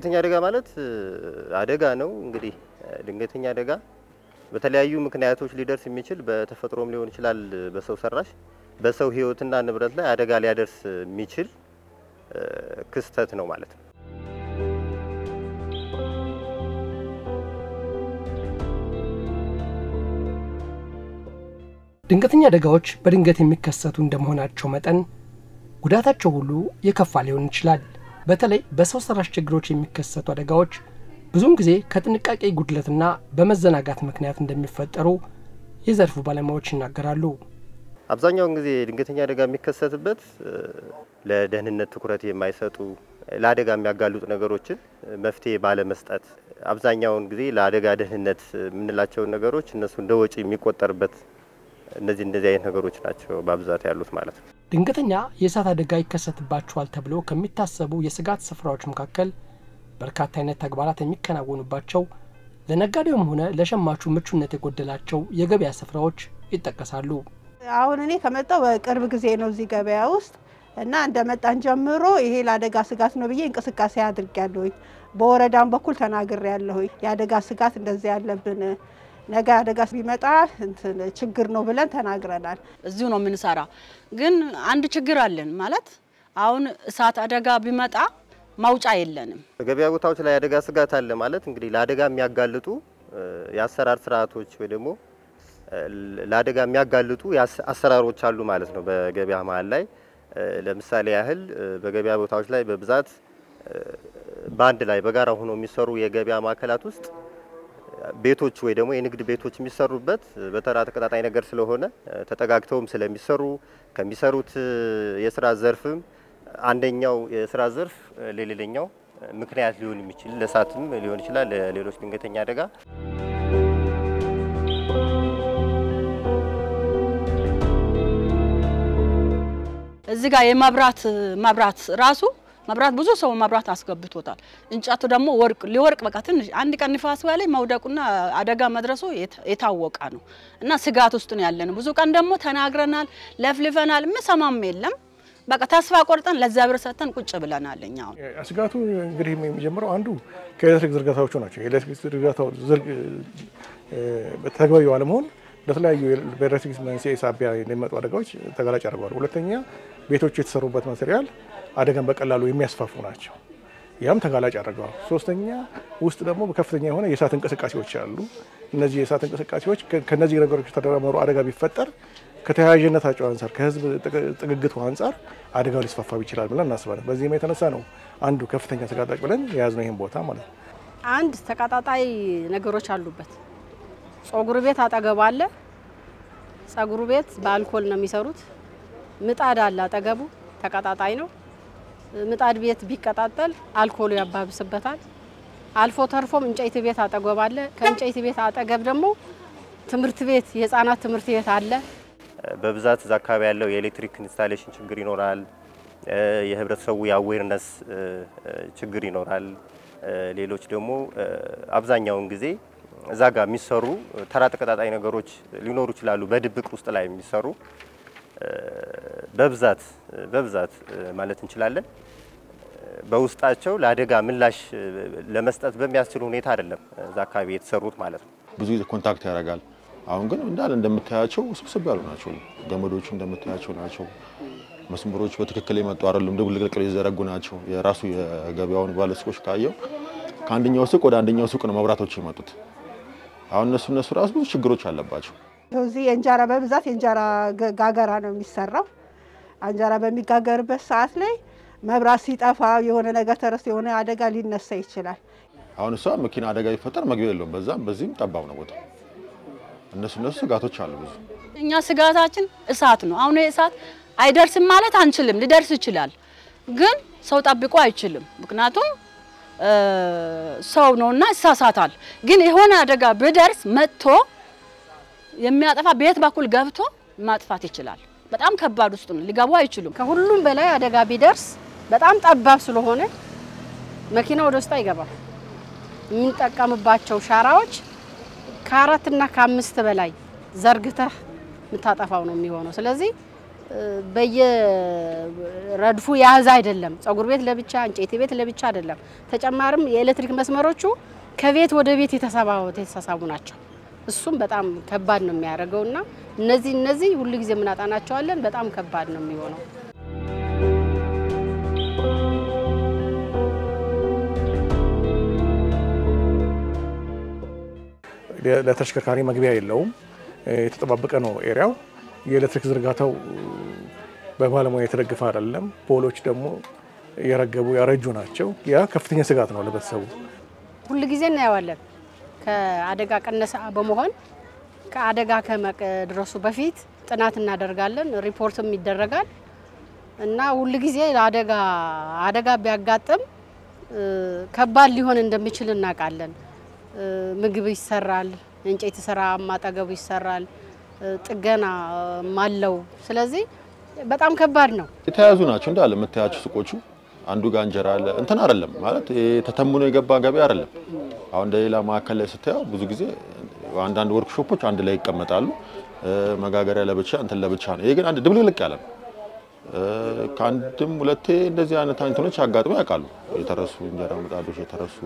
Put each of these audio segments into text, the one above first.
ድንገተኛ አደጋ ማለት አደጋ ነው እንግዲህ ድንገተኛ አደጋ በተለያዩ ምክንያቶች ሊደርስ የሚችል በተፈጥሮም ሊሆን ይችላል በሰው ሰራሽ በሰው ህይወትና ንብረት ላይ አደጋ ሊያደርስ የሚችል ክስተት ነው ማለት ነው። ድንገተኛ አደጋዎች በድንገት የሚከሰቱ እንደመሆናቸው መጠን ጉዳታቸው ሁሉ የከፋ ሊሆን ይችላል። በተለይ በሰው ሰራሽ ችግሮች የሚከሰቱ አደጋዎች ብዙውን ጊዜ ከጥንቃቄ ጉድለትና በመዘናጋት ምክንያት እንደሚፈጠሩ የዘርፉ ባለሙያዎች ይናገራሉ። አብዛኛውን ጊዜ ድንገተኛ አደጋ የሚከሰትበት ለደህንነት ትኩረት የማይሰጡ ለአደጋ የሚያጋልጡ ነገሮችን መፍትሄ ባለመስጠት አብዛኛውን ጊዜ ለአደጋ ደህንነት የምንላቸው ነገሮች እነሱ እንደ ወጪ የሚቆጠርበት እንደዚህ አይነት ነገሮች ናቸው በብዛት ያሉት ማለት ነው። ድንገተኛ የእሳት አደጋ ይከሰትባቸዋል ተብሎ ከሚታሰቡ የስጋት ስፍራዎች መካከል በርካታ አይነት ተግባራት የሚከናወኑባቸው ለነጋዴውም ሆነ ለሸማቹ ምቹነት የጎደላቸው የገበያ ስፍራዎች ይጠቀሳሉ። አሁን እኔ ከመጣው በቅርብ ጊዜ ነው እዚህ ገበያ ውስጥ እና እንደመጣን ጀምሮ ይሄ ለአደጋ ስጋት ነው ብዬ እንቅስቃሴ አድርጌያለሁ። በወረዳም በኩል ተናግሬያለሁ። የአደጋ ስጋት እንደዚህ ያለብን ነገ አደጋ ቢመጣ ችግር ነው ብለን ተናግረናል። እዚሁ ነው የምንሰራ። ግን አንድ ችግር አለን ማለት አሁን እሳት አደጋ ቢመጣ ማውጫ የለንም። በገበያ ቦታዎች ላይ አደጋ ስጋት አለ ማለት እንግዲህ ለአደጋ የሚያጋልጡ የአሰራር ስርዓቶች ወይ ደግሞ ለአደጋ የሚያጋልጡ አሰራሮች አሉ ማለት ነው። በገበያ መሃል ላይ ለምሳሌ ያህል በገበያ ቦታዎች ላይ በብዛት ባንድ ላይ በጋራ ሆኖ የሚሰሩ የገበያ ማዕከላት ውስጥ ቤቶች ወይ ደግሞ የንግድ ቤቶች የሚሰሩበት በተራ ተቀጣጣይ ነገር ስለሆነ ተጠጋግተውም ስለሚሰሩ ከሚሰሩት የሥራ ዘርፍም አንደኛው የሥራ ዘርፍ ለሌላኛው ምክንያት ሊሆን የሚችል ለሳትም ሊሆን ይችላል ለሌሎች ድንገተኛ አደጋ እዚህ ጋር የማብራት ራሱ ማብራት ብዙ ሰው ማብራት አስገብቶታል። እንጫቱ ደግሞ ሊወርቅ በቃ ትንሽ አንድ ቀን ንፋስ ላይ ማውደቁና አደጋ መድረሱ የታወቀ ነው እና ስጋት ውስጥ ነው ያለነው። ብዙ ቀን ደግሞ ተናግረናል ለፍልፈናል ምሰማም የለም በቃ ተስፋ ቆርጠን ለዛብር ሰተን ቁጭ ብለናልኛ። ስጋቱ እንግዲህ የሚጀምረው አንዱ ከኤሌክትሪክ ዝርጋታዎቹ ናቸው። የኤሌክትሪክ ዝርጋታው በተግባራዊ አለመሆን ለተለያዩ በኤሌክትሪክ መንስኤ ሳቢያ የሚመጡ አደጋዎች ተጋላጭ ያደርጋሉ። ሁለተኛ ቤቶች የተሰሩበት ማቴሪያል አደጋን በቀላሉ የሚያስፋፉ ናቸው። ያም ተጋላጭ ያደርጋሉ። ሶስተኛ ውስጥ ደግሞ በከፍተኛ የሆነ የእሳት እንቅስቃሴዎች አሉ። እነዚህ የእሳት እንቅስቃሴዎች ከነዚህ ነገሮች ተደራምረው አደጋ ቢፈጠር ከተያያዥነታቸው አንፃር ከህዝብ ጥግግቱ አንፃር አደጋው ሊስፋፋ ይችላል ብለን እናስባለን። በዚህም የተነሳ ነው አንዱ ከፍተኛ ተጋላጭ ብለን የያዝነው ይሄን ቦታ ማለት ነው። አንድ ተቀጣጣይ ነገሮች አሉበት። ጸጉር ቤት አጠገቡ አለ። ጸጉር ቤት በአልኮል ነው የሚሰሩት። ምጣድ አለ አጠገቡ ተቀጣጣይ ነው። ምጣድ ቤት ቢቀጣጠል አልኮሉ ያባብስበታል። አልፎ ተርፎም እንጨት ቤት አጠገብ አለ። ከእንጨት ቤት አጠገብ ደግሞ ትምህርት ቤት የህፃናት ትምህርት ቤት አለ። በብዛት እዛ አካባቢ ያለው የኤሌክትሪክ ኢንስታሌሽን ችግር ይኖራል። የህብረተሰቡ የአዌርነስ ችግር ይኖራል። ሌሎች ደግሞ አብዛኛውን ጊዜ እዛ ጋር የሚሰሩ ተራ ተቀጣጣይ ነገሮች ሊኖሩ ይችላሉ። በድብቅ ውስጥ ላይ የሚሰሩ በብዛት ማለት እንችላለን በውስጣቸው ለአደጋ ምላሽ ለመስጠት በሚያስችል ሁኔታ አይደለም እዛ አካባቢ የተሰሩት ማለት ነው። ብዙ ጊዜ ኮንታክት ያደርጋል። አሁን ግን እንዳለ እንደምታያቸው ስብስብ ያሉ ናቸው። ገመዶቹ እንደምታያቸው ናቸው። መስመሮች በትክክል የመጡ አይደሉም። ድብልቅልቅ ይዘረጉ ናቸው። የራሱ የገበያውን ባለሱቆች ካየው ከአንደኛው ሱቅ ወደ አንደኛው ሱቅ ነው መብራቶች የመጡት። አሁን እነሱ ራሱ ብዙ ችግሮች አለባቸው። እዚህ እንጀራ በብዛት እንጀራ ጋገራ ነው የሚሰራው። እንጀራ በሚጋገርበት ሰዓት ላይ መብራት ሲጠፋ የሆነ ነገር ተረስ የሆነ አደጋ ሊነሳ ይችላል። አሁን እሷ መኪና አደጋ ይፈጠር መግቢያ የለውም። በዚህም ጠባብ ነው ቦታ። እነሱ ስጋቶች አሉ ብዙ። እኛ ስጋታችን እሳት ነው። አሁን እሳት አይደርስም ማለት አንችልም። ሊደርስ ይችላል ግን ሰው ጠብቆ አይችልም። ምክንያቱም ሰው ነውና ይሳሳታል። ግን የሆነ አደጋ ቢደርስ መጥቶ የሚያጠፋ ቤት በኩል ገብቶ ማጥፋት ይችላል። በጣም ከባድ ውስጥ ነው ሊገቡ አይችሉም። ከሁሉም በላይ አደጋ ቢደርስ በጣም ጠባብ ስለሆነ መኪና ወደ ውስጥ አይገባም። የምንጠቀምባቸው ሻራዎች ከ4 እና ከ5 በላይ ዘርግተህ ምታጠፋው ነው የሚሆነው። ስለዚህ በየረድፉ ያዝ አይደለም። ጸጉር ቤት ለብቻ፣ እንጨት ቤት ለብቻ አይደለም። ተጨማሪም የኤሌክትሪክ መስመሮቹ ከቤት ወደ ቤት የተሳሳቡ ናቸው። እሱም በጣም ከባድ ነው የሚያደርገውና እነዚህ ሁሉ ጊዜ ምናጣናቸዋለን። በጣም ከባድ ነው የሚሆነው። ለተሽከርካሪ መግቢያ የለውም። የተጠባበቀ ነው ኤሪያው። የኤሌክትሪክ ዝርጋታው በባለሙያ የተደገፈ አይደለም። ፖሎች ደግሞ የረገቡ ያረጁ ናቸው። ያ ከፍተኛ ስጋት ነው ለቤተሰቡ። ሁሉ ጊዜ እናየዋለን። ከአደጋ ቀነሳ በመሆን ከአደጋ ከመድረሱ በፊት ጥናት እናደርጋለን፣ ሪፖርትም ይደረጋል እና ሁሉ ጊዜ አደጋ ቢያጋጥም ከባድ ሊሆን እንደሚችል እናውቃለን። ምግብ ይሰራል፣ እንጨት ስራ ማጠገቡ ይሰራል፣ ጥገና ማለው። ስለዚህ በጣም ከባድ ነው። የተያዙ ናቸው እንዳለ የምታያቸው ሱቆቹ አንዱ ጋር እንጀራ አለ እንትን አይደለም ማለት ተተምኖ የገባ ገበያ አይደለም። አሁን እንደሌላ ማዕከል ላይ ስታየው ብዙ ጊዜ አንዳንድ ወርክሾፖች አንድ ላይ ይቀመጣሉ። መጋገሪያ ለብቻ እንትን ለብቻ ነው። ይሄ ግን አንድ ድብልቅልቅ ያለ ነው። ከአንድም ሁለቴ እንደዚህ አይነት እንትኖች አጋጥሞ ያውቃሉ። የተረሱ እንጀራ ምጣዶች፣ የተረሱ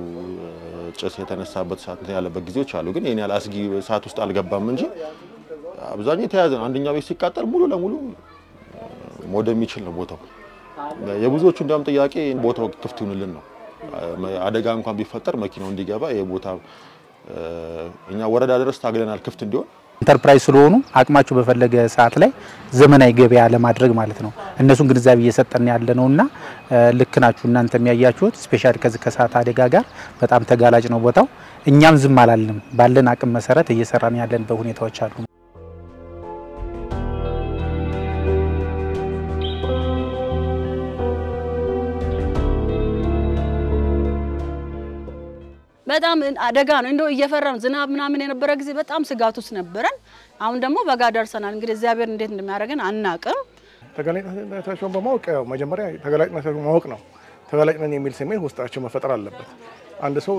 ጭስ የተነሳበት ሰዓት ያለበት ጊዜዎች አሉ። ግን የኔ አስጊ ሰዓት ውስጥ አልገባም እንጂ አብዛኛው የተያዘ ነው። አንደኛው ቤት ሲቃጠል ሙሉ ለሙሉ ሞደ የሚችል ነው ቦታው። የብዙዎቹ እንደውም ጥያቄ ቦታው ክፍት ይሁንልን ነው። አደጋ እንኳን ቢፈጠር መኪናው እንዲገባ የቦታ እኛ ወረዳ ድረስ ታግለናል ክፍት እንዲሆን። ኢንተርፕራይዝ ስለሆኑ አቅማቸው በፈለገ ሰዓት ላይ ዘመናዊ ገበያ ለማድረግ ማለት ነው። እነሱን ግንዛቤ እየሰጠን ያለ ነውና ልክ ናችሁ እናንተ የሚያያችሁት ስፔሻሊ ከዚህ ከሰዓት አደጋ ጋር በጣም ተጋላጭ ነው ቦታው። እኛም ዝም አላልንም። ባለን አቅም መሰረት እየሰራን ያለን በሁኔታዎች አሉ። በጣም አደጋ ነው። እንደው እየፈራን ዝናብ ምናምን የነበረ ጊዜ በጣም ስጋት ውስጥ ነበረን። አሁን ደግሞ በጋ ደርሰናል። እንግዲህ እግዚአብሔር እንዴት እንደሚያደርገን አናቅም። ተጋላጭነታቸውን በማወቅ ያው መጀመሪያ ተጋላጭነታቸውን ማወቅ ነው። ተጋላጭ ነኝ የሚል ስሜት ውስጣቸው መፈጠር አለበት። አንድ ሰው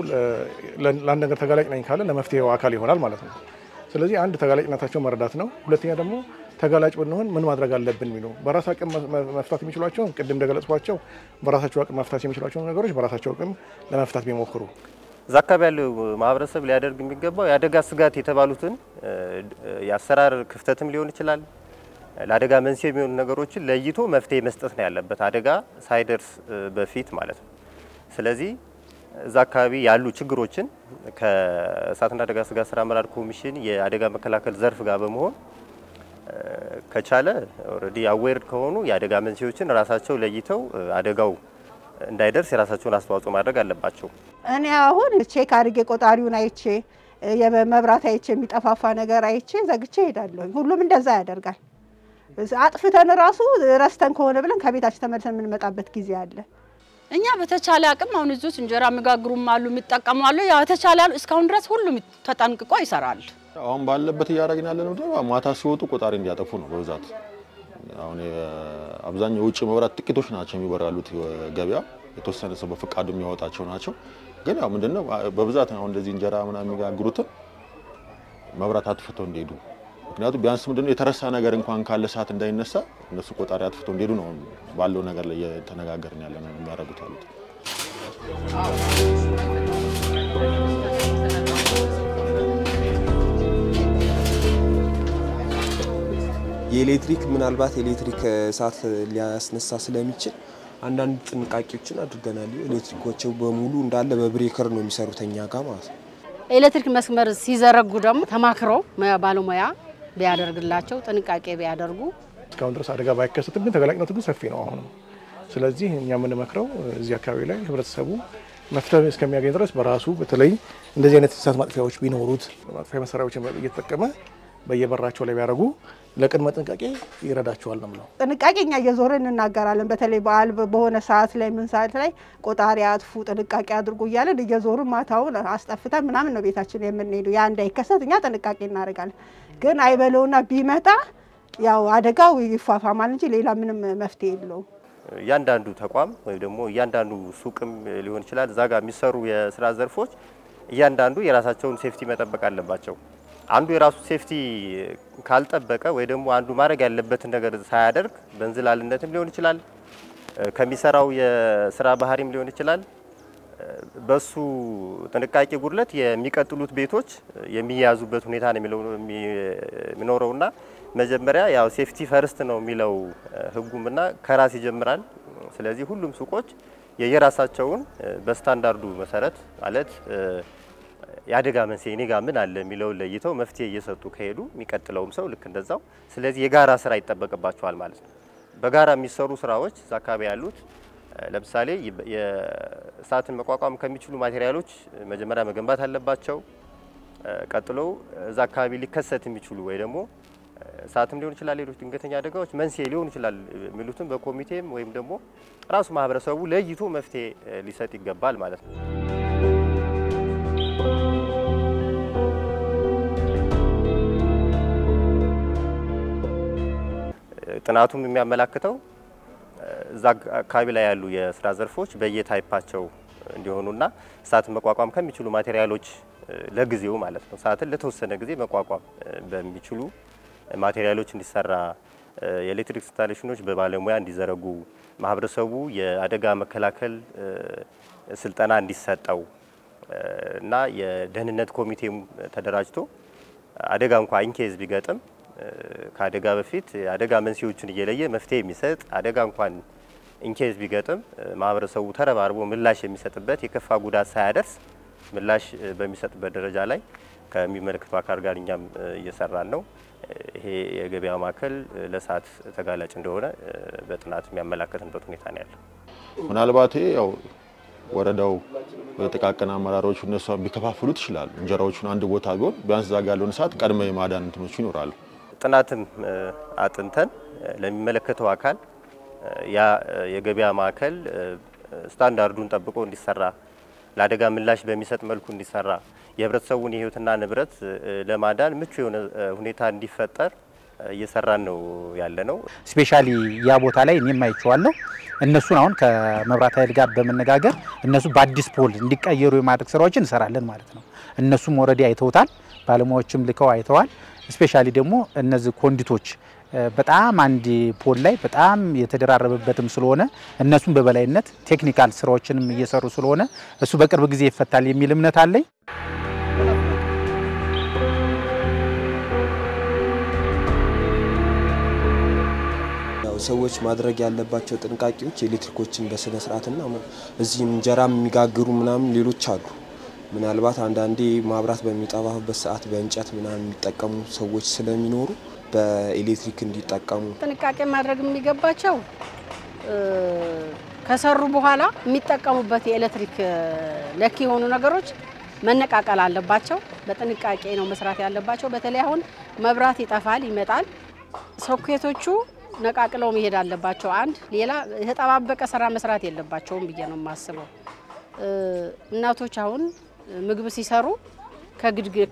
ለአንድ ነገር ተጋላጭ ነኝ ካለ ለመፍትሄው አካል ይሆናል ማለት ነው። ስለዚህ አንድ ተጋላጭነታቸውን መረዳት ነው። ሁለተኛ ደግሞ ተጋላጭ ብንሆን ምን ማድረግ አለብን የሚለው በራስ አቅም መፍታት የሚችሏቸው ቅድም እንደገለጽኳቸው በራሳቸው አቅም መፍታት የሚችሏቸው ነገሮች በራሳቸው አቅም ለመፍታት ቢሞክሩ። እዛ አካባቢ ያለው ማህበረሰብ ሊያደርግ የሚገባው የአደጋ ስጋት የተባሉትን የአሰራር ክፍተትም ሊሆን ይችላል፣ ለአደጋ መንስኤ የሚሆኑ ነገሮችን ለይቶ መፍትሄ መስጠት ነው ያለበት አደጋ ሳይደርስ በፊት ማለት ነው። ስለዚህ እዛ አካባቢ ያሉ ችግሮችን ከእሳትና አደጋ ስጋት ስራ አመራር ኮሚሽን የአደጋ መከላከል ዘርፍ ጋር በመሆን ከቻለ ኦሬዲ አዌር ከሆኑ የአደጋ መንስኤዎችን ራሳቸው ለይተው አደጋው እንዳይደርስ የራሳቸውን አስተዋጽኦ ማድረግ አለባቸው። እኔ አሁን ቼክ አድርጌ ቆጣሪውን አይቼ የመብራት አይቼ የሚጠፋፋ ነገር አይቼ ዘግቼ ሄዳለሁ። ሁሉም እንደዛ ያደርጋል። አጥፍተን ራሱ ረስተን ከሆነ ብለን ከቤታችን ተመልሰን የምንመጣበት ጊዜ አለ። እኛ በተቻለ አቅም አሁን እዚህ እንጀራ የሚጋግሩም አሉ የሚጠቀሙ አሉ። ያው ተቻለ እስካሁን ድረስ ሁሉም ተጠንቅቆ ይሰራል። አሁን ባለበት እያደረግን ያለነው ደግሞ ማታ ሲወጡ ቆጣሪ እንዲያጠፉ ነው በብዛት። አሁን አብዛኛው ውጪ መብራት ጥቂቶች ናቸው የሚበራሉት ገበያ የተወሰነ ሰው በፍቃዱ የሚያወጣቸው ናቸው። ግን ያው ምንድነው በብዛት አሁን እንደዚህ እንጀራ ምናምን የሚጋግሩት መብራት አጥፍተው እንዲሄዱ። ምክንያቱም ቢያንስ ምንድነው የተረሳ ነገር እንኳን ካለ ሰዓት እንዳይነሳ እነሱ ቆጣሪ አጥፍተው እንዲሄዱ ነው ባለው ነገር ላይ የተነጋገርን ያለነው የሚያደርጉት አሉት። የኤሌክትሪክ ምናልባት ኤሌክትሪክ እሳት ሊያስነሳ ስለሚችል አንዳንድ ጥንቃቄዎችን አድርገናል። ኤሌክትሪኮቹ በሙሉ እንዳለ በብሬከር ነው የሚሰሩተኛ ጋር ማለት ነው። ኤሌክትሪክ መስመር ሲዘረጉ ደግሞ ተማክረው ባለሙያ ቢያደርግላቸው ጥንቃቄ ቢያደርጉ እስካሁን ድረስ አደጋ ባይከሰትም ግን ተጋላጭነቱ ግን ሰፊ ነው አሁን። ስለዚህ እኛ የምንመክረው እዚህ አካባቢ ላይ ህብረተሰቡ መፍትሄ እስከሚያገኝ ድረስ በራሱ በተለይ እንደዚህ አይነት እሳት ማጥፊያዎች ቢኖሩት ማጥፊያ መሳሪያዎችን እየተጠቀመ በየበራቸው ላይ ቢያደርጉ ለቅድመ ጥንቃቄ ይረዳቸዋል ነው። ጥንቃቄ እኛ እየዞርን እንናገራለን። በተለይ በዓል በሆነ ሰዓት ላይ ምን ሰዓት ላይ ቆጣሪ አጥፉ ጥንቃቄ አድርጉ እያለን እየዞርን ማታውን አስጠፍተን ምናምን ነው ቤታችን የምንሄደው። ያ እንዳይከሰት እኛ ጥንቃቄ እናደርጋለን። ግን አይበለውና ቢመጣ ያው አደጋው ይፋፋማል እንጂ ሌላ ምንም መፍትሄ የለውም። እያንዳንዱ ተቋም ወይ ደግሞ እያንዳንዱ ሱቅም ሊሆን ይችላል እዛ ጋር የሚሰሩ የስራ ዘርፎች እያንዳንዱ የራሳቸውን ሴፍቲ መጠበቅ አለባቸው። አንዱ የራሱ ሴፍቲ ካልጠበቀ ወይ ደግሞ አንዱ ማድረግ ያለበትን ነገር ሳያደርግ በእንዝላልነትም ሊሆን ይችላል ከሚሰራው የስራ ባህሪም ሊሆን ይችላል በሱ ጥንቃቄ ጉድለት የሚቀጥሉት ቤቶች የሚያዙበት ሁኔታ ነው የሚኖረውና መጀመሪያ ያው ሴፍቲ ፈርስት ነው የሚለው ህጉምና ከራስ ይጀምራል ስለዚህ ሁሉም ሱቆች የየራሳቸውን በስታንዳርዱ መሰረት ማለት ያደጋ መንስኤ እኔ ጋር ምን አለ የሚለው ለይተው መፍትሄ እየሰጡ ከሄዱ የሚቀጥለውም ሰው ልክ እንደዛው ስለዚህ የጋራ ስራ ይጠበቅባቸዋል ማለት ነው በጋራ የሚሰሩ ስራዎች አካባቢ ያሉት ለምሳሌ የእሳትን መቋቋም ከሚችሉ ማቴሪያሎች መጀመሪያ መገንባት አለባቸው ቀጥሎ እዛ አካባቢ ሊከሰት የሚችሉ ወይ ደግሞ እሳትም ሊሆን ይችላል ሌሎች ድንገተኛ አደጋዎች መንስኤ ሊሆን ይችላል የሚሉትን በኮሚቴም ወይም ደግሞ ራሱ ማህበረሰቡ ለይቶ መፍትሄ ሊሰጥ ይገባል ማለት ነው ጥናቱም የሚያመላክተው እዛ አካባቢ ላይ ያሉ የስራ ዘርፎች በየታይፓቸው እንዲሆኑና እሳትን መቋቋም ከሚችሉ ማቴሪያሎች ለጊዜው ማለት ነው እሳትን ለተወሰነ ጊዜ መቋቋም በሚችሉ ማቴሪያሎች እንዲሰራ የኤሌክትሪክ ኢንስታሌሽኖች በባለሙያ እንዲዘረጉ ማህበረሰቡ የአደጋ መከላከል ስልጠና እንዲሰጠው እና የደህንነት ኮሚቴም ተደራጅቶ አደጋ እንኳን ኢንኬዝ ቢገጥም ከአደጋ በፊት አደጋ መንስኤዎችን እየለየ መፍትሄ የሚሰጥ አደጋ እንኳን ኢንኬዝ ቢገጥም ማህበረሰቡ ተረባርቦ ምላሽ የሚሰጥበት የከፋ ጉዳት ሳያደርስ ምላሽ በሚሰጥበት ደረጃ ላይ ከሚመለከቱ አካል ጋር እኛም እየሰራን ነው ይሄ የገበያ ማዕከል ለእሳት ተጋላጭ እንደሆነ በጥናት የሚያመላክትበት ሁኔታ ነው ያለው ምናልባት ያው ወረዳው በጥቃቅን አመራሮች እነሱ ቢከፋፍሉት ይችላል እንጀራዎቹን አንድ ቦታ ቢሆን ቢያንስ ዛጋ ያለውን ሰዓት ቀድመ የማዳን እንትኖች ይኖራሉ ጥናትም አጥንተን ለሚመለከተው አካል ያ የገበያ ማዕከል ስታንዳርዱን ጠብቆ እንዲሰራ ለአደጋ ምላሽ በሚሰጥ መልኩ እንዲሰራ የህብረተሰቡን የህይወትና ንብረት ለማዳን ምቹ የሆነ ሁኔታ እንዲፈጠር እየሰራን ነው ያለነው ስፔሻሊ ያ ቦታ ላይ እኔም አይቼዋለሁ እነሱን አሁን ከመብራት ኃይል ጋር በመነጋገር እነሱ በአዲስ ፖል እንዲቀየሩ የማድረግ ስራዎችን እንሰራለን ማለት ነው እነሱም ኦሬዲ አይተውታል ባለሙያዎችም ልከው አይተዋል ስፔሻሊ ደግሞ እነዚህ ኮንዲቶች በጣም አንድ ፖል ላይ በጣም የተደራረበበትም ስለሆነ እነሱም በበላይነት ቴክኒካል ስራዎችንም እየሰሩ ስለሆነ እሱ በቅርብ ጊዜ ይፈታል የሚል እምነት አለኝ ሰዎች ማድረግ ያለባቸው ጥንቃቄዎች ኤሌክትሪኮችን በስነ ስርዓትና እዚህ እንጀራም የሚጋግሩ ምናምን ሌሎች አሉ ምናልባት አንዳንዴ ማብራት በሚጠፋበት ሰዓት በእንጨት ምናምን የሚጠቀሙ ሰዎች ስለሚኖሩ በኤሌክትሪክ እንዲጠቀሙ ጥንቃቄ ማድረግ የሚገባቸው ከሰሩ በኋላ የሚጠቀሙበት የኤሌክትሪክ ለኪ የሆኑ ነገሮች መነቃቀል አለባቸው በጥንቃቄ ነው መስራት ያለባቸው በተለይ አሁን መብራት ይጠፋል ይመጣል ሶኬቶቹ ነቃቅለው መሄድ አለባቸው አንድ ሌላ የተጣባበቀ ስራ መስራት የለባቸውም ብዬ ነው የማስበው እናቶች አሁን ምግብ ሲሰሩ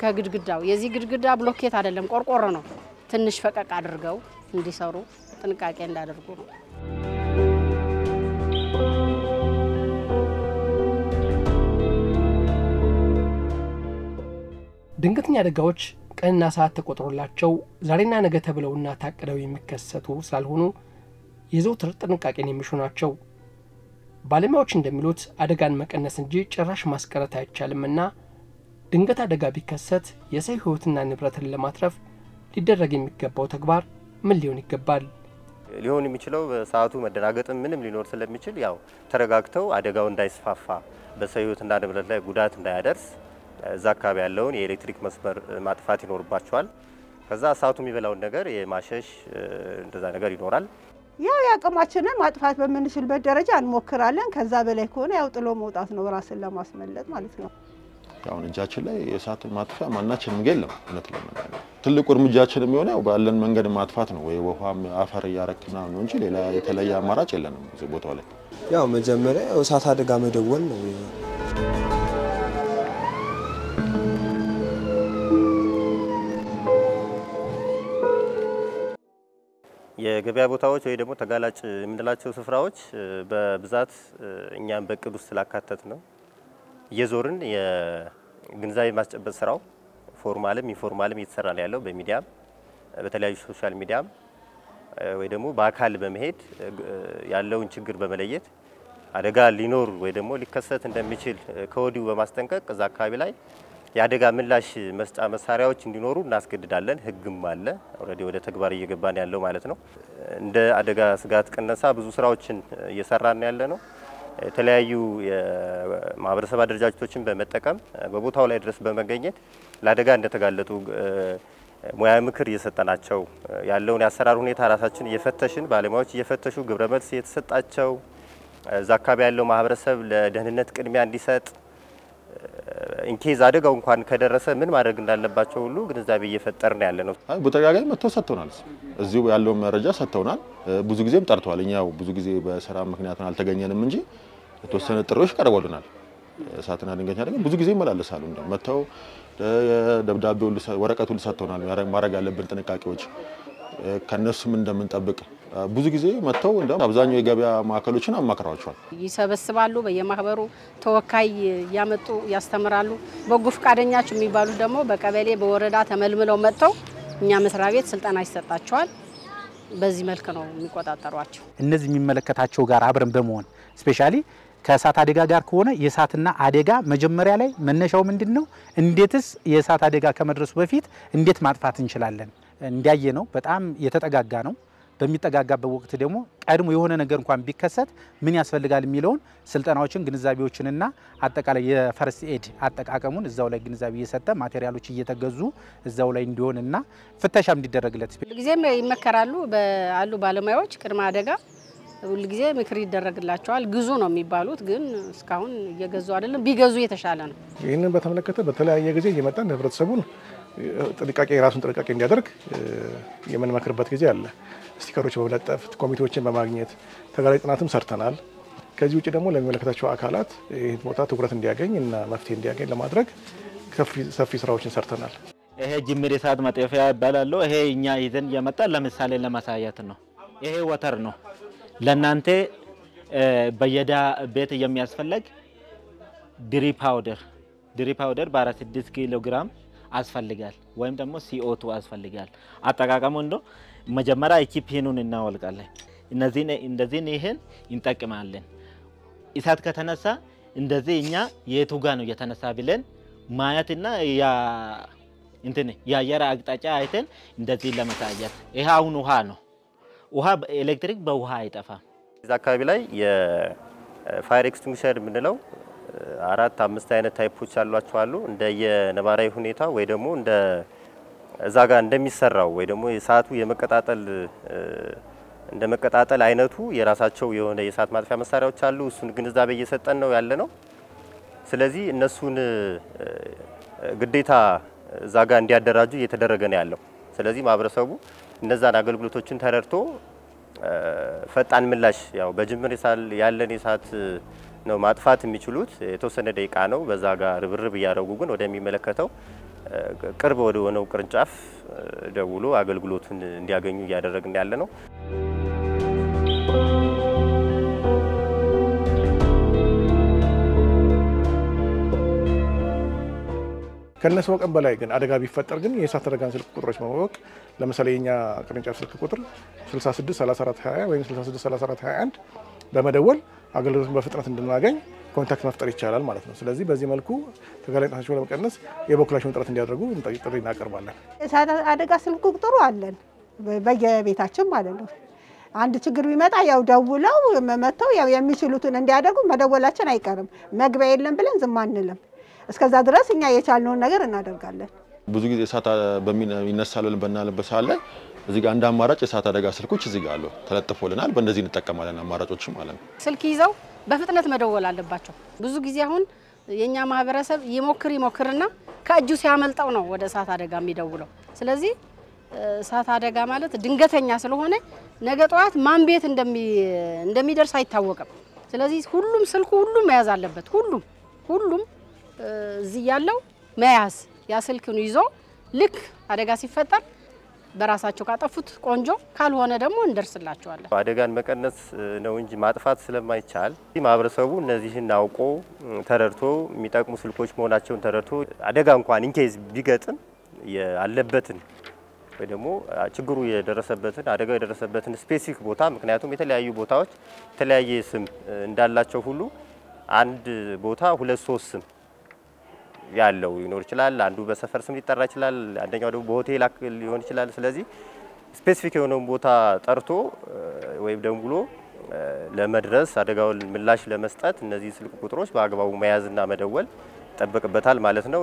ከግድግዳው የዚህ ግድግዳ ብሎኬት አይደለም ቆርቆሮ ነው ትንሽ ፈቀቅ አድርገው እንዲሰሩ ጥንቃቄ እንዳደርጉ ነው ድንገተኛ አደጋዎች ቀንና ሰዓት ተቆጥሮላቸው ዛሬና ነገ ተብለውና ታቅደው የሚከሰቱ ስላልሆኑ የዘውትር ጥንቃቄን የሚሹ ናቸው ባለሙያዎች እንደሚሉት አደጋን መቀነስ እንጂ ጭራሽ ማስቀረት አይቻልምና ድንገት አደጋ ቢከሰት የሰው ህይወትና ንብረትን ለማትረፍ ሊደረግ የሚገባው ተግባር ምን ሊሆን ይገባል ሊሆን የሚችለው በሰዓቱ መደናገጥ ምንም ሊኖር ስለሚችል ያው ተረጋግተው አደጋው እንዳይስፋፋ በሰው ህይወትና ንብረት ላይ ጉዳት እንዳያደርስ እዛ አካባቢ ያለውን የኤሌክትሪክ መስመር ማጥፋት ይኖርባቸዋል ከዛ ሰዓቱ የሚበላውን ነገር የማሸሽ እንደዛ ነገር ይኖራል ያው ያቀማችንን ማጥፋት በመንችልበት ደረጃ እንሞክራለን ከዛ በላይ ከሆነ ያው ጥሎ መውጣት ነው ራስን ለማስመለጥ ማለት ነው ያው እጃችን ላይ የሰዓት ማጥፋ ማናችንም የለም እውነት ለመናገር ትልቁ እርምጃችን የሚሆነው ባለን መንገድ ማጥፋት ነው ወይ ውሃም አፈር ያረክና ነው እንጂ ሌላ የተለየ አማራጭ የለንም እዚህ ቦታው ላይ ያው መጀመሪያ እሳት አደጋ መደወል ነው የገበያ ቦታዎች ወይ ደግሞ ተጋላጭ የምንላቸው ስፍራዎች በብዛት እኛም በቅድ ውስጥ ስላካተት ነው የዞርን የግንዛቤ ማስጨበጥ ስራው ፎርማልም ኢንፎርማልም እየተሰራ ነው ያለው በሚዲያም በተለያዩ ሶሻል ሚዲያም ወይ ደግሞ በአካል በመሄድ ያለውን ችግር በመለየት አደጋ ሊኖር ወይ ደግሞ ሊከሰት እንደሚችል ከወዲሁ በማስጠንቀቅ እዛ አካባቢ ላይ የአደጋ ምላሽ መስጫ መሳሪያዎች እንዲኖሩ እናስገድዳለን። ህግም አለ ኦሬዲ ወደ ተግባር እየገባን ያለው ማለት ነው። እንደ አደጋ ስጋት ቅነሳ ብዙ ስራዎችን እየሰራን ያለ ነው። የተለያዩ የማህበረሰብ አደረጃጀቶችን በመጠቀም በቦታው ላይ ድረስ በመገኘት ለአደጋ እንደተጋለጡ ሙያዊ ምክር እየሰጠናቸው ያለውን የአሰራር ሁኔታ ራሳችን እየፈተሽን ባለሙያዎች እየፈተሹ ግብረ መልስ እየተሰጣቸው እዛ አካባቢ ያለው ማህበረሰብ ለደህንነት ቅድሚያ እንዲሰጥ ኢንኬዝ አደጋው እንኳን ከደረሰ ምን ማድረግ እንዳለባቸው ሁሉ ግንዛቤ እየፈጠርን ያለ ነው። በተጋጋሚ መጥተው ሰጥተውናል። እዚሁ ያለው መረጃ ሰጥተውናል። ብዙ ጊዜም ጠርተዋል። እኛው ብዙ ጊዜ በስራ ምክንያት አልተገኘንም እንጂ የተወሰነ ጥሪዎች ቀርበውልናል። እሳትና ድንገተኛ አደጋ ብዙ ጊዜ ይመላለሳሉ። መጥተው ደብዳቤው ወረቀቱ ሰጥተውናል። ማድረግ ያለብን ጥንቃቄዎች ከነሱም እንደምንጠብቅ ብዙ ጊዜ መጥተው እንደም አብዛኛው የገበያ ማዕከሎችን አማክረዋቸዋል። ይሰበስባሉ። በየማህበሩ ተወካይ ያመጡ ያስተምራሉ። በጎ ፈቃደኞች የሚባሉት ደግሞ በቀበሌ በወረዳ ተመልምለው መጥተው እኛ መስሪያ ቤት ስልጠና ይሰጣቸዋል። በዚህ መልኩ ነው የሚቆጣጠሯቸው። እነዚህ የሚመለከታቸው ጋር አብረን በመሆን ስፔሻሊ ከእሳት አደጋ ጋር ከሆነ የእሳትና አደጋ መጀመሪያ ላይ መነሻው ምንድነው? እንዴትስ የእሳት አደጋ ከመድረሱ በፊት እንዴት ማጥፋት እንችላለን? እንዲያየ ነው። በጣም የተጠጋጋ ነው። በሚጠጋጋበት ወቅት ደግሞ ቀድሞ የሆነ ነገር እንኳን ቢከሰት ምን ያስፈልጋል የሚለውን ስልጠናዎችን ግንዛቤዎችንና አጠቃላይ የፈርስት ኤድ አጠቃቀሙን እዛው ላይ ግንዛቤ እየሰጠ ማቴሪያሎች እየተገዙ እዛው ላይ እንዲሆንና ፍተሻም እንዲደረግለት ሁልጊዜም ይመከራሉ። በአሉ ባለሙያዎች ቅድመ አደጋ ሁልጊዜ ምክር ይደረግላቸዋል። ግዙ ነው የሚባሉት፣ ግን እስካሁን እየገዙ አይደለም። ቢገዙ የተሻለ ነው። ይህንን በተመለከተ በተለያየ ጊዜ እየመጣን ህብረተሰቡን ጥንቃቄ የራሱን ጥንቃቄ እንዲያደርግ የምንመክርበት ጊዜ አለ። ስቲከሮች በመለጠፍ ኮሚቴዎችን በማግኘት ተጋላጭ ጥናትም ሰርተናል። ከዚህ ውጭ ደግሞ ለሚመለከታቸው አካላት ይህ ቦታ ትኩረት እንዲያገኝ እና መፍትሄ እንዲያገኝ ለማድረግ ሰፊ ስራዎችን ሰርተናል። ይሄ ጅምር እሳት ማጥፊያ ይባላል። ይሄ እኛ ይዘን የመጣ ለምሳሌ ለማሳየት ነው። ይሄ ወተር ነው ለናንተ በየዳ ቤት የሚያስፈልግ ድሪ ፓውደር በ6 ኪሎ ግራም አስፈልጋል ወይም ደግሞ CO2 አስፈልጋል። አጠቃቀሙ እንደው መጀመሪያ ኢኪፒኑን እናወልቃለን። እንደዚህ ይሄን እንጠቀማለን። እሳት ከተነሳ እንደዚህ እኛ የቱ ጋር ነው የተነሳ ብለን ማየትና የአየር አቅጣጫ አይተን እንደዚህ ለማሳየት ይሄ አሁን ውሃ ነው። ውሃ ኤሌክትሪክ በውሃ አይጠፋም። እዛ አካባቢ ላይ የፋየር ኤክስቲንጉሸር የምንለው 4-5 አይነት ታይፖች አሏቸው። እንደ የነባራዊ ሁኔታ ወይ ደግሞ እንደ እዛ ጋር እንደሚሰራው ወይ ደግሞ የእሳቱ እንደ መቀጣጠል አይነቱ የራሳቸው የሆነ የእሳት ማጥፊያ መሳሪያዎች አሉ። እሱን ግንዛቤ እየሰጠን ነው ያለ ነው። ስለዚህ እነሱን ግዴታ እዛ ጋር እንዲያደራጁ እየተደረገ ነው ያለው። ስለዚህ ማህበረሰቡ እነዛን አገልግሎቶችን ተረድቶ ፈጣን ምላሽ ያው በጅምር ያለን የእሳት ነው ማጥፋት የሚችሉት የተወሰነ ደቂቃ ነው። በዛ ጋር ርብርብ እያደረጉ ግን ወደሚመለከተው ቅርብ ወደ ሆነው ቅርንጫፍ ደውሎ አገልግሎቱን እንዲያገኙ እያደረግን ያለ ነው። ከነሱ ወቀን በላይ ግን አደጋ ቢፈጠር ግን የእሳት አደጋን ስልክ ቁጥሮች ማወቅ ለምሳሌ የኛ ቅርንጫፍ ስልክ ቁጥር 663420 ወይም 663421 በመደወል አገልግሎቱን በፍጥነት እንድናገኝ ኮንታክት መፍጠር ይቻላል ማለት ነው። ስለዚህ በዚህ መልኩ ተጋላጭነታቸውን ለመቀነስ የበኩላቸውን ጥረት እንዲያደርጉ ጥሪ እናቀርባለን። የእሳት አደጋ ስልክ ቁጥሩ አለን በየቤታችን ማለት ነው። አንድ ችግር ቢመጣ ያው ደውለው መጥተው ያው የሚችሉትን እንዲያደርጉ መደወላችን አይቀርም። መግቢያ የለም ብለን ዝም አንልም። እስከዛ ድረስ እኛ የቻልነውን ነገር እናደርጋለን። ብዙ ጊዜ እሳት ይነሳል ብለን በእናለበት ሰዓት ላይ እዚህ ጋር አንድ አማራጭ የእሳት አደጋ ስልኮች እዚህ ጋር አሉ ተለጥፎልናል። በእንደዚህ እንጠቀማለን አማራጮችም ማለት ነው። ስልክ ይዘው በፍጥነት መደወል አለባቸው። ብዙ ጊዜ አሁን የኛ ማህበረሰብ ይሞክርና ከእጁ ሲያመልጠው ነው ወደ እሳት አደጋ የሚደውለው። ስለዚህ እሳት አደጋ ማለት ድንገተኛ ስለሆነ ነገ ጠዋት ማን ቤት እንደሚደርስ አይታወቅም። ስለዚህ ሁሉም ስልኩ መያዝ አለበት። ሁሉም እዚህ ያለው መያዝ ያ ስልክን ይዞ ልክ አደጋ ሲፈጠር በራሳቸው ካጠፉት ቆንጆ ካልሆነ ደግሞ እንደርስላቸዋለን። አደጋን መቀነስ ነው እንጂ ማጥፋት ስለማይቻል ማህበረሰቡ እነዚህን አውቆ ተረድቶ የሚጠቅሙ ስልኮች መሆናቸውን ተረድቶ አደጋ እንኳን ኢንኬዝ ቢገጥም ያለበትን ወይ ደግሞ ችግሩ የደረሰበትን አደጋው የደረሰበትን ስፔሲፊክ ቦታ ምክንያቱም የተለያዩ ቦታዎች የተለያየ ስም እንዳላቸው ሁሉ አንድ ቦታ ሁለት ሶስት ስም ያለው ይኖር ይችላል። አንዱ በሰፈር ስም ሊጠራ ይችላል፣ አንደኛው ደግሞ በሆቴል አክል ሊሆን ይችላል። ስለዚህ ስፔሲፊክ የሆነውን ቦታ ጠርቶ ወይም ደውሎ ለመድረስ አደጋውን ምላሽ ለመስጠት እነዚህ ስልክ ቁጥሮች በአግባቡ መያዝና መደወል ይጠበቅበታል ማለት ነው።